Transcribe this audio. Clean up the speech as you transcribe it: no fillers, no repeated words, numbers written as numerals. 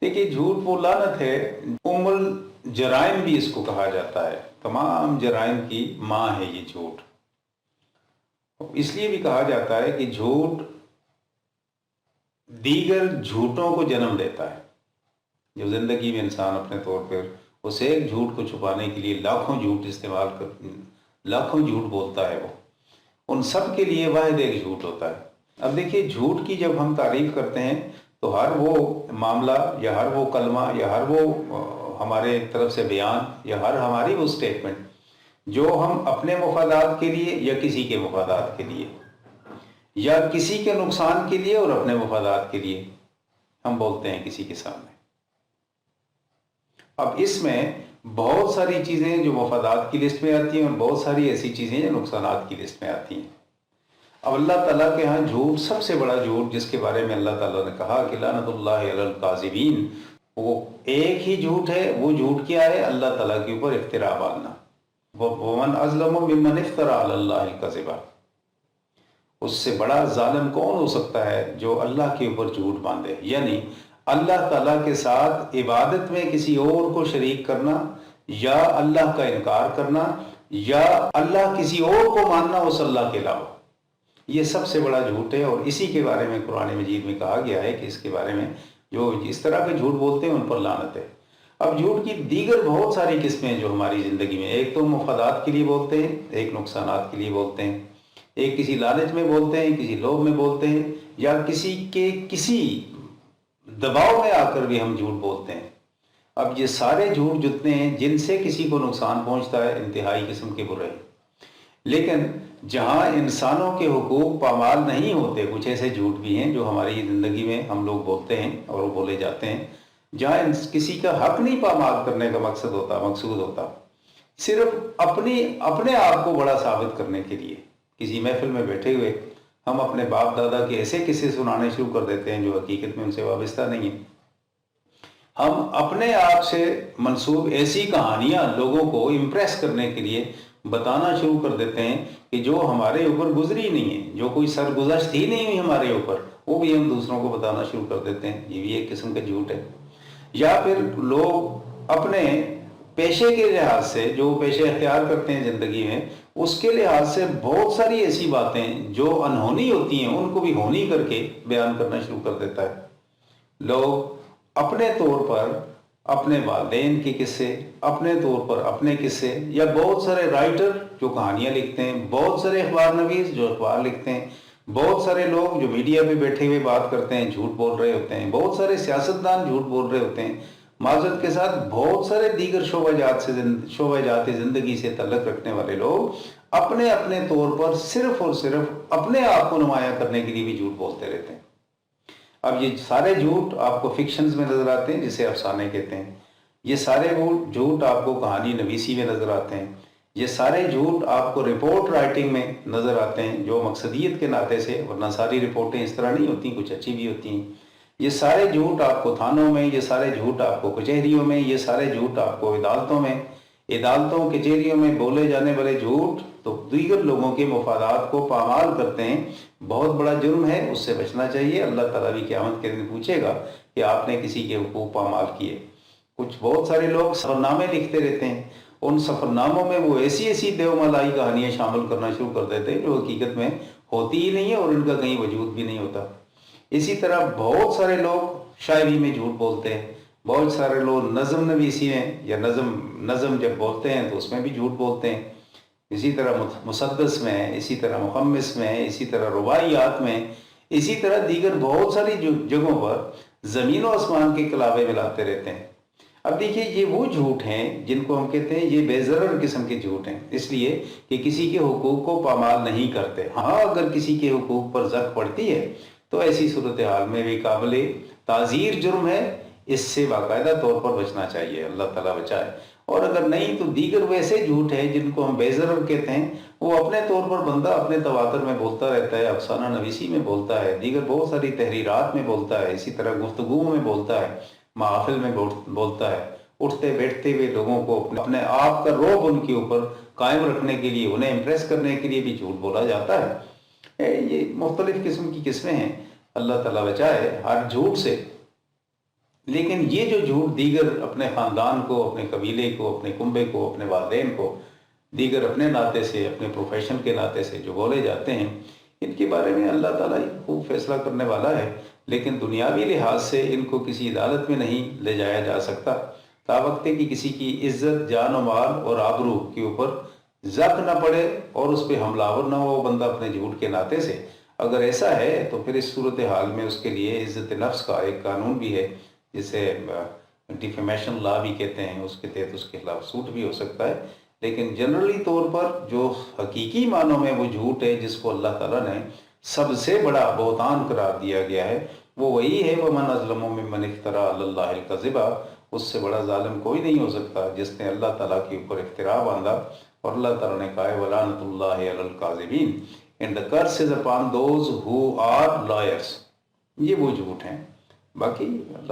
देखिए झूठ वो लानत है, उम्मुल जराइम भी इसको कहा जाता है, तमाम जराइम की माँ है ये झूठ। इसलिए भी कहा जाता है कि झूठ दीगर झूठों को जन्म देता है। जो जिंदगी में इंसान अपने तौर पर उस एक झूठ को छुपाने के लिए लाखों झूठ बोलता है, वो उन सब के लिए वाहिद एक झूठ होता है। अब देखिए झूठ की जब हम तारीफ करते हैं तो हर वो मामला या हर वो कलमा या हर वो हमारे तरफ से बयान या हर हमारी वो स्टेटमेंट जो हम अपने मुफादात के लिए या किसी के मुफादात के लिए या किसी के नुकसान के लिए और अपने मुफादात के लिए हम बोलते हैं किसी के सामने। अब इसमें बहुत सारी चीज़ें जो मुफादात की लिस्ट में आती हैं और बहुत सारी ऐसी चीज़ें जो नुकसानात की लिस्ट में आती हैं। अब अल्लाह ताला के यहाँ झूठ, सबसे बड़ा झूठ जिसके बारे में अल्लाह ताला ने कहा कि लानतुल्लाहि अलल काज़िबीन, वो एक ही झूठ है। वो झूठ क्या है? अल्लाह ताला के ऊपर इफ्तिरा बांधना। वमन अज़लमु मिम्मन इफ्तरा अलल्लाहिल कज़िबा, उससे बड़ा जालिम कौन हो सकता है जो अल्लाह के ऊपर झूठ बांधे। यानी अल्लाह ताला के साथ इबादत में किसी और को शरीक करना या अल्लाह का इनकार करना या अल्लाह किसी और को मानना उस अल्लाह के अलावा, ये सबसे बड़ा झूठ है। और इसी के बारे में कुरान मजीद में कहा गया है कि इसके बारे में जो इस तरह के झूठ बोलते हैं उन पर लानत है। अब झूठ की दीगर बहुत सारी किस्में जो हमारी ज़िंदगी में, एक तो मुफादात के लिए बोलते हैं, एक नुकसानात के लिए बोलते हैं, एक किसी लालच में बोलते हैं, किसी लोभ में बोलते हैं, या किसी के किसी दबाव में आकर भी हम झूठ बोलते हैं। अब ये सारे झूठ जितने हैं जिनसे किसी को नुकसान पहुंचता है, इंतहाई किस्म के बुरे हैं। लेकिन जहाँ इंसानों के हुकूक पामाल नहीं होते, कुछ ऐसे झूठ भी हैं जो हमारी ज़िंदगी में हम लोग बोलते हैं और वो बोले जाते हैं, जहाँ किसी का हक नहीं पामाल करने का मकसूद होता, सिर्फ अपने आप को बड़ा साबित करने के लिए किसी महफिल में बैठे हुए हम अपने बाप दादा के ऐसे किस्से सुनाने शुरू कर देते हैं जो हकीकत में उनसे वाबस्ता नहीं है। हम अपने आप से मंसूब ऐसी कहानियां लोगों को इम्प्रेस करने के लिए बताना शुरू कर देते हैं कि जो हमारे ऊपर गुजरी नहीं है, जो कोई सरगुज़श्त ही नहीं हुई हमारे ऊपर, वो भी हम दूसरों को बताना शुरू कर देते हैं। ये भी एक किस्म का झूठ है। या फिर लोग अपने पेशे के लिहाज से, जो पेशे अख्तियार करते हैं ज़िंदगी में, उसके लिहाज से बहुत सारी ऐसी बातें जो अनहोनी होती हैं उनको भी होनी करके बयान करना शुरू कर देता है। लोग अपने तौर पर अपने वालिदैन के किस्से, अपने तौर पर अपने किस्से, या बहुत सारे राइटर जो कहानियाँ लिखते हैं, बहुत सारे अखबार नवीस जो अखबार लिखते हैं, बहुत सारे लोग जो मीडिया पे बैठे हुए बात करते हैं, झूठ बोल रहे होते हैं, बहुत सारे सियासतदान झूठ बोल रहे होते हैं, माजरत के साथ बहुत सारे दीगर शोबाजात ज़िंदगी से तल्लुक़ रखने वाले लोग अपने अपने तौर पर सिर्फ और सिर्फ अपने आप को नुमाया करने के लिए भी झूठ बोलते रहते हैं। अब ये सारे झूठ आपको फिक्शंस में नज़र आते हैं, जिसे अफसाने कहते हैं। ये सारे वो झूठ आपको कहानी नवीसी में नज़र आते हैं। ये सारे झूठ आपको रिपोर्ट राइटिंग में नज़र आते हैं, जो मकसदियत के नाते से, वरना सारी रिपोर्टें इस तरह नहीं होती, कुछ अच्छी भी होती हैं। ये सारे झूठ आपको थानों में, ये सारे झूठ आपको कचहरियों में, ये सारे झूठ आपको अदालतों कचहरियों में बोले जाने वाले झूठ तो दीगर लोगों के मुफादात को पामाल करते हैं। बहुत बड़ा जुर्म है, उससे बचना चाहिए। अल्लाह ताला भी क़यामत के दिन पूछेगा कि आपने किसी के हुकूक पामाल किए। बहुत सारे लोग सफ़रनामे लिखते रहते हैं, उन सफ़रनामों में वो ऐसी देवमलाई कहानियाँ शामिल करना शुरू कर देते हैं जो हकीकत में होती ही नहीं है और उनका कहीं वजूद भी नहीं होता। इसी तरह बहुत सारे लोग शायरी में झूठ बोलते हैं, बहुत सारे लोग नज़म नवीसी में या नज़म जब बोलते हैं तो उसमें भी झूठ बोलते हैं। इसी तरह मुसद्दस में, इसी तरह मुखम्मिस में, इसी तरह रुबाइयात में, इसी तरह दीगर बहुत सारी जगहों पर ज़मीन और आसमान के कलावे मिलाते रहते हैं। अब देखिए ये वो झूठ हैं जिनको हम कहते हैं ये बेज़रर किस्म के झूठ हैं, इसलिए कि किसी के हुकूक को पामाल नहीं करते। हाँ, अगर किसी के हुकूक पर ज़द पड़ती है तो ऐसी सूरत हाल में भी काबिल ताज़ीर जुर्म है, इससे बाकायदा तौर पर बचना चाहिए, अल्लाह ताला बचाए। और अगर नहीं तो दीगर वैसे झूठ है जिनको हम बेज़रर कहते हैं, वो अपने तौर पर बंदा अपने तवातर में बोलता रहता है, अफसाना नवीसी में बोलता है, दीगर बहुत सारी तहरीरात में बोलता है, इसी तरह गुफ्तगू में बोलता है, महफिल में बोलता है। उठते बैठते हुए लोगों को अपने आप का रोब उनके ऊपर कायम रखने के लिए, उन्हें इम्प्रेस करने के लिए भी झूठ बोला जाता है। ये मुख्तलिफ किस्म की किस्में हैं, अल्लाह ताला बचाए हर झूठ से। لیکن یہ جو جھوٹ دیگر اپنے خاندان کو، اپنے قبیلے کو، اپنے کنبے کو، اپنے والدین کو، دیگر اپنے ناطے سے، اپنے پروفیشن کے ناطے سے جو بولے جاتے ہیں، ان کے بارے میں اللہ تعالیٰ ہی خوب فیصلہ کرنے والا ہے، لیکن دنیاوی لحاظ سے ان کو کسی عدالت میں نہیں لے جایا جا سکتا تا وقت کہ کسی کی عزت، جان و مال اور آبرو کے اوپر زخم نہ پڑے اور اس پہ حملہ آور نہ ہو وہ بندہ اپنے جھوٹ کے ناطے سے۔ اگر ایسا ہے تو پھر اس صورتحال میں اس کے لیے عزت نفس کا ایک قانون بھی ہے، جسے ڈیفیمیشن لا بھی کہتے ہیں، اس کے تحت اس کے خلاف سوٹ بھی ہو سکتا ہے۔ لیکن جنرلی طور پر جو حقیقی معنوں میں وہ جھوٹ ہے جس کو اللہ تعالیٰ نے سب سے بڑا بہتان قرار دیا گیا ہے، وہ وہی ہے وَمَنْ أَظْلَمُ مِمَّنِ افْتَرَىٰ عَلَى اللَّهِ الْكَذِبَ۔ اس سے بڑا ظالم کوئی نہیں ہو سکتا جس نے اللہ تعالیٰ کے اوپر افتراء باندھا، اور اللہ تعالیٰ نے کہا ہے وَلَعْنَةُ اللَّهِ عَلَى الْكَاذِبِينَ and the curse is upon those who are liars۔ یہ وہ جھوٹ ہیں، باقی اللہ